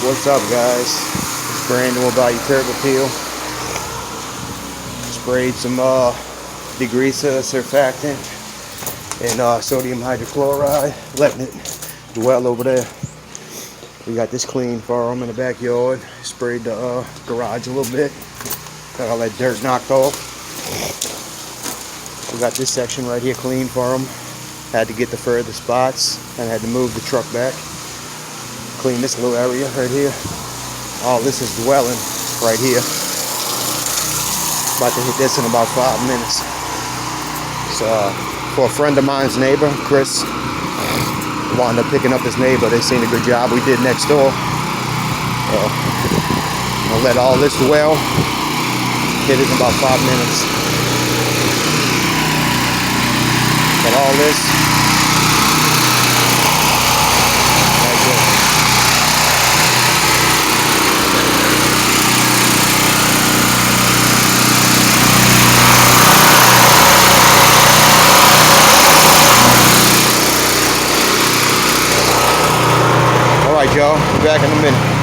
What's up, guys? It's Brandon with Bayou Turbo Peel. Sprayed some degreaser, surfactant, and sodium hydrochloride, letting it dwell over there. We got this clean for them in the backyard. Sprayed the garage a little bit. Got all that dirt knocked off. We got this section right here clean for them. Had to get the further spots and had to move the truck back. Clean this little area right here. All this is dwelling right here. About to hit this in about 5 minutes. So for a friend of mine's neighbor, Chris, wound up picking up his neighbor. They seen a good job we did next door. I'll let all this dwell. Hit it in about 5 minutes. Got all this. All right, y'all. Be back in a minute.